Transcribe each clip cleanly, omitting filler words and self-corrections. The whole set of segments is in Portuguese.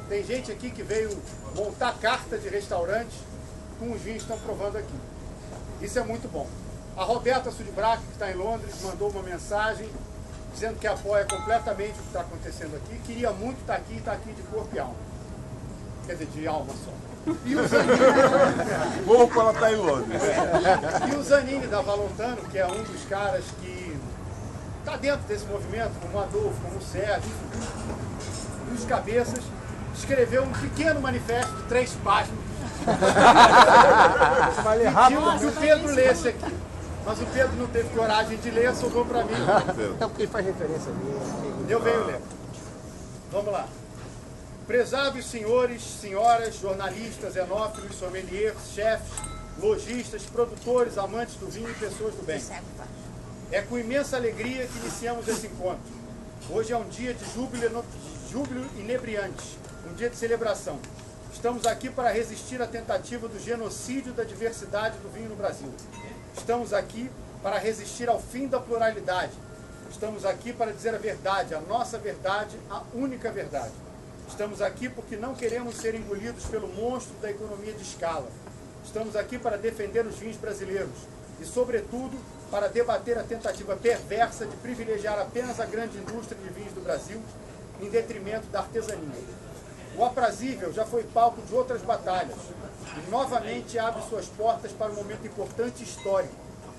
Tem gente aqui que veio montar carta de restaurante com os vinhos que estão provando aqui. Isso é muito bom. A Roberta Sudbrack, que está em Londres, mandou uma mensagem dizendo que apoia completamente o que está acontecendo aqui. Queria muito estar aqui e está aqui de corpo e alma. Quer dizer, de alma só. E o Zanini... Corpo, ela está em Londres. E o Zanini da Valontano, que é um dos caras que está dentro desse movimento, como o Adolfo, como o Sérgio, um dos cabeças, escreveu um pequeno manifesto de 3 páginas. Pediu que o Pedro lesse aqui. Mas o Pedro não teve coragem de ler, sobrou para mim. Então, porque ele faz referência a mim. Eu venho ler. Vamos lá. Prezados senhores, senhoras, jornalistas, enófilos, sommeliers, chefes, lojistas, produtores, amantes do vinho e pessoas do bem. É com imensa alegria que iniciamos esse encontro. Hoje é um dia de júbilo inebriante, um dia de celebração. Estamos aqui para resistir à tentativa do genocídio da diversidade do vinho no Brasil. Estamos aqui para resistir ao fim da pluralidade. Estamos aqui para dizer a verdade, a nossa verdade, a única verdade. Estamos aqui porque não queremos ser engolidos pelo monstro da economia de escala. Estamos aqui para defender os vinhos brasileiros e, sobretudo, para debater a tentativa perversa de privilegiar apenas a grande indústria de vinhos do Brasil em detrimento da artesania. O aprazível já foi palco de outras batalhas e novamente abre suas portas para um momento importante e histórico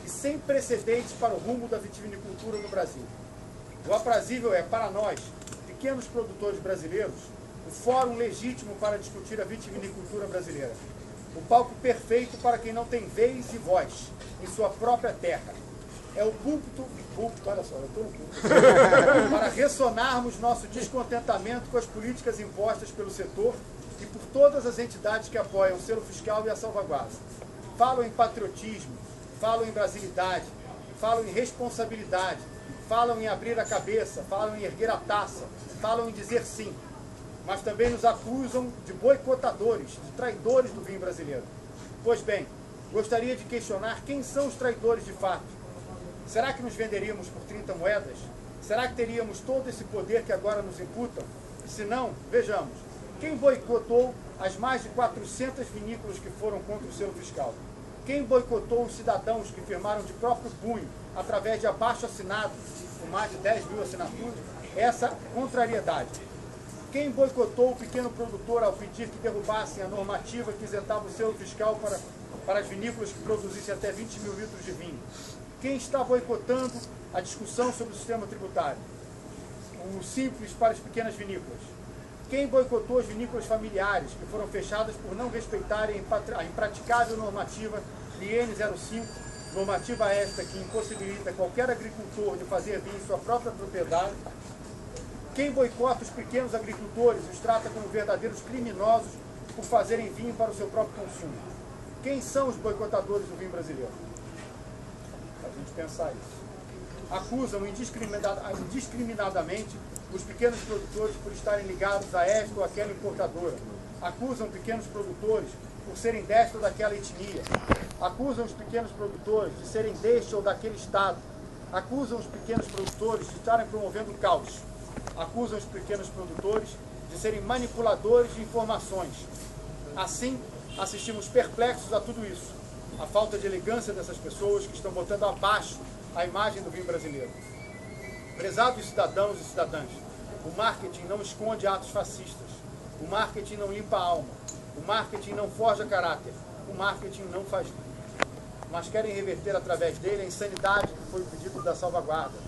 e sem precedentes para o rumo da vitivinicultura no Brasil. O aprazível é, para nós, pequenos produtores brasileiros, o fórum legítimo para discutir a vitivinicultura brasileira. O palco perfeito para quem não tem vez e voz em sua própria terra. É o púlpito, olha só, eu estou no púlpito, para ressonarmos nosso descontentamento com as políticas impostas pelo setor e por todas as entidades que apoiam o selo fiscal e a salvaguarda. Falam em patriotismo, falam em brasilidade, falam em responsabilidade, falam em abrir a cabeça, falam em erguer a taça, falam em dizer sim. Mas também nos acusam de boicotadores, de traidores do vinho brasileiro. Pois bem, gostaria de questionar quem são os traidores de fato. Será que nos venderíamos por 30 moedas? Será que teríamos todo esse poder que agora nos imputam? E se não, vejamos, quem boicotou as mais de 400 vinícolas que foram contra o selo fiscal? Quem boicotou os cidadãos que firmaram de próprio punho, através de abaixo-assinado, com mais de 10 mil assinaturas, essa contrariedade? Quem boicotou o pequeno produtor ao pedir que derrubassem a normativa que isentava o selo fiscal para as vinícolas que produzissem até 20 mil litros de vinho? Quem está boicotando a discussão sobre o sistema tributário? O simples para as pequenas vinícolas. Quem boicotou as vinícolas familiares, que foram fechadas por não respeitarem a impraticável normativa LIN 05, normativa esta que impossibilita qualquer agricultor de fazer vinho em sua própria propriedade? Quem boicota os pequenos agricultores e os trata como verdadeiros criminosos por fazerem vinho para o seu próprio consumo? Quem são os boicotadores do vinho brasileiro? Para a gente pensar isso. Acusam indiscriminadamente os pequenos produtores por estarem ligados a esta ou aquela importadora. Acusam pequenos produtores por serem desta ou daquela etnia. Acusam os pequenos produtores de serem deste ou daquele estado. Acusam os pequenos produtores de estarem promovendo o caos. Acusam os pequenos produtores de serem manipuladores de informações. Assim, assistimos perplexos a tudo isso. A falta de elegância dessas pessoas que estão botando abaixo a imagem do vinho brasileiro. Prezados cidadãos e cidadãs, o marketing não esconde atos fascistas. O marketing não limpa a alma. O marketing não forja caráter. O marketing não faz vinho. Mas querem reverter através dele a insanidade que foi o pedido da salvaguarda.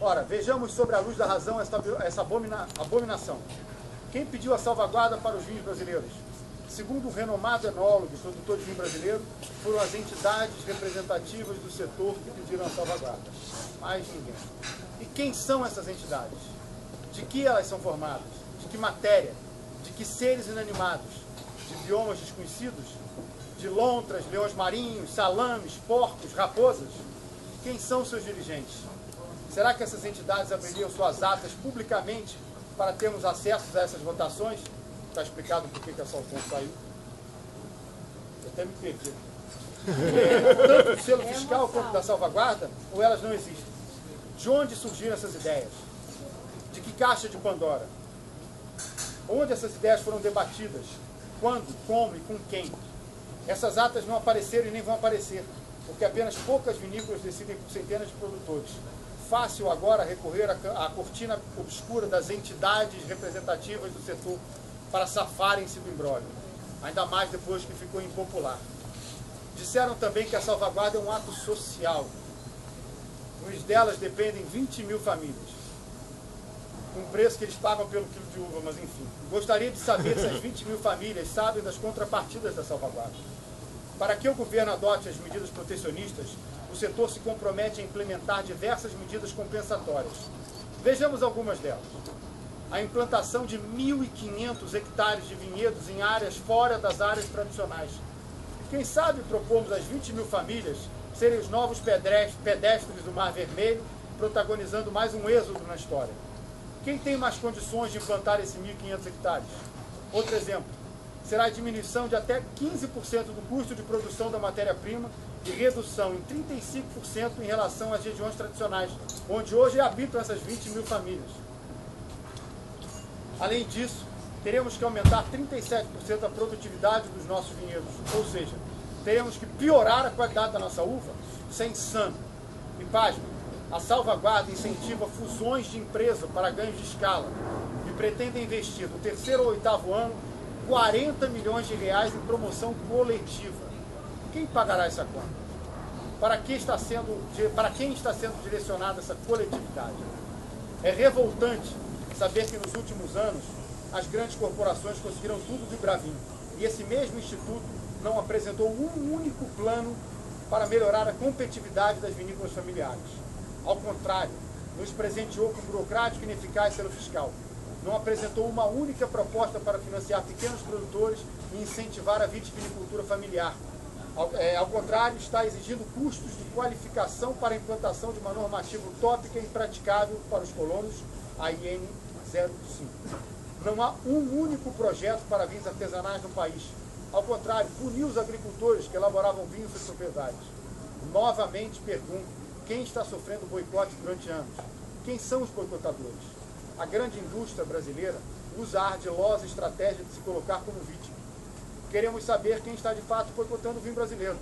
Ora, vejamos sobre a luz da razão essa abominação. Quem pediu a salvaguarda para os vinhos brasileiros? Segundo o renomado enólogo e produtor de vinho brasileiro, foram as entidades representativas do setor que pediram a salvaguarda. Mais ninguém. E quem são essas entidades? De que elas são formadas? De que matéria? De que seres inanimados? De biomas desconhecidos? De lontras, leões marinhos, salames, porcos, raposas? Quem são seus dirigentes? Será que essas entidades abririam suas atas publicamente para termos acesso a essas votações? Está explicado por que a Salton saiu. Eu até me perdi. Tanto do selo fiscal quanto da salvaguarda, ou elas não existem? De onde surgiram essas ideias? De que caixa de Pandora? Onde essas ideias foram debatidas? Quando, como e com quem? Essas atas não apareceram e nem vão aparecer, porque apenas poucas vinícolas decidem por centenas de produtores. Fácil agora recorrer à cortina obscura das entidades representativas do setor para safarem-se do imbróglio, ainda mais depois que ficou impopular. Disseram também que a salvaguarda é um ato social. Delas dependem 20 mil famílias, com o preço que eles pagam pelo quilo de uva, mas enfim. Gostaria de saber se as 20 mil famílias sabem das contrapartidas da salvaguarda. Para que o governo adote as medidas protecionistas, o setor se compromete a implementar diversas medidas compensatórias. Vejamos algumas delas. A implantação de 1.500 hectares de vinhedos em áreas fora das áreas tradicionais. Quem sabe propomos às 20 mil famílias serem os novos pedestres do Mar Vermelho, protagonizando mais um êxodo na história. Quem tem mais condições de implantar esses 1.500 hectares? Outro exemplo, será a diminuição de até 15% do custo de produção da matéria-prima e redução em 35% em relação às regiões tradicionais, onde hoje habitam essas 20 mil famílias. Além disso, teremos que aumentar 37% a produtividade dos nossos vinhedos, ou seja, teremos que piorar a qualidade da nossa uva. Isso é insano. E pasme, a salvaguarda incentiva fusões de empresa para ganhos de escala e pretende investir no 3º ou 8º ano 40 milhões de reais em promoção coletiva. Quem pagará essa conta? Para quem está sendo direcionada essa coletividade? É revoltante saber que nos últimos anos as grandes corporações conseguiram tudo de bravinho e esse mesmo instituto não apresentou um único plano para melhorar a competitividade das vinícolas familiares. Ao contrário, nos presenteou com burocrático e ineficaz selo fiscal. Não apresentou uma única proposta para financiar pequenos produtores e incentivar a vitivinicultura familiar. Ao contrário, está exigindo custos de qualificação para a implantação de uma normativa utópica e impraticável para os colonos, a IN 05. Não há um único projeto para vinhos artesanais no país. Ao contrário, puniu os agricultores que elaboravam vinhos e propriedades. Novamente pergunto, quem está sofrendo boicote durante anos? Quem são os boicotadores? A grande indústria brasileira usa a ardilosa estratégia de se colocar como vítima. Queremos saber quem está de fato boicotando o vinho brasileiro.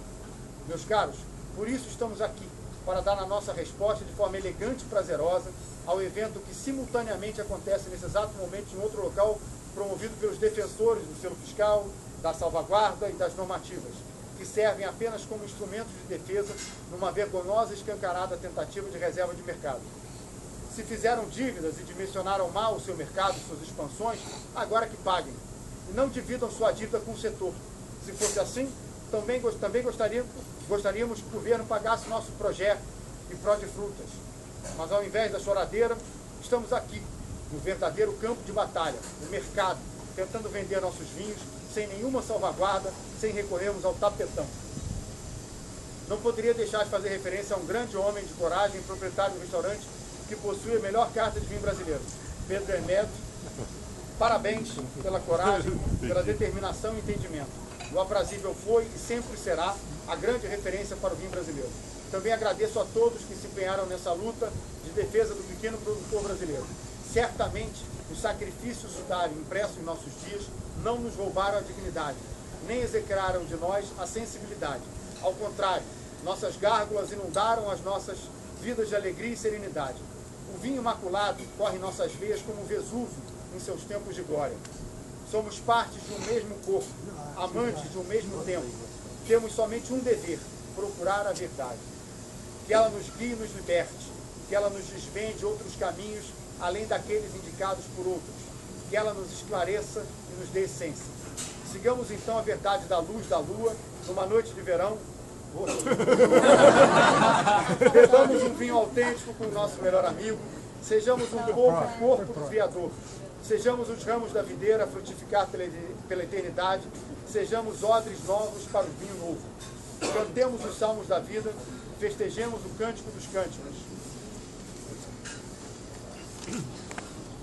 Meus caros, por isso estamos aqui, para dar a nossa resposta de forma elegante e prazerosa ao evento que simultaneamente acontece nesse exato momento em outro local, promovido pelos defensores do selo fiscal, da salvaguarda e das normativas, que servem apenas como instrumentos de defesa numa vergonhosa e escancarada tentativa de reserva de mercado. Se fizeram dívidas e dimensionaram mal o seu mercado, suas expansões, agora que paguem. E não dividam sua dívida com o setor. Se fosse assim, também gostaríamos que o governo pagasse nosso projeto e Prodifrutas. Mas ao invés da choradeira, estamos aqui, no verdadeiro campo de batalha, no mercado, tentando vender nossos vinhos sem nenhuma salvaguarda, sem recorrermos ao tapetão. Não poderia deixar de fazer referência a um grande homem de coragem, proprietário do restaurante, que possui a melhor carta de vinho brasileiro, Pedro Hermeto. Parabéns pela coragem, pela determinação e entendimento. O aprazível foi e sempre será a grande referência para o vinho brasileiro. Também agradeço a todos que se empenharam nessa luta de defesa do pequeno produtor brasileiro. Certamente, os sacrifícios do Dário impressos em nossos dias não nos roubaram a dignidade, nem execraram de nós a sensibilidade. Ao contrário, nossas gárgulas inundaram as nossas vidas de alegria e serenidade. O vinho imaculado corre em nossas veias como o Vesúvio em seus tempos de glória. Somos partes de um mesmo corpo, amantes de um mesmo tempo. Temos somente um dever, procurar a verdade. Que ela nos guie e nos liberte, que ela nos desvende outros caminhos além daqueles indicados por outros, que ela nos esclareça e nos dê essência. Sigamos então a verdade da luz da lua, numa noite de verão. Bebamos um vinho autêntico com o nosso melhor amigo, sejamos um povo corpo criador, sejamos os ramos da videira a frutificar pela eternidade, sejamos odres novos para o vinho novo. Cantemos os salmos da vida, festejemos o cântico dos cânticos.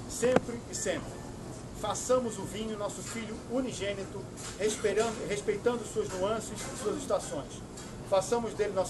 Sempre e sempre. Façamos o vinho nosso filho unigênito, respeitando suas nuances e suas estações. Façamos dele nosso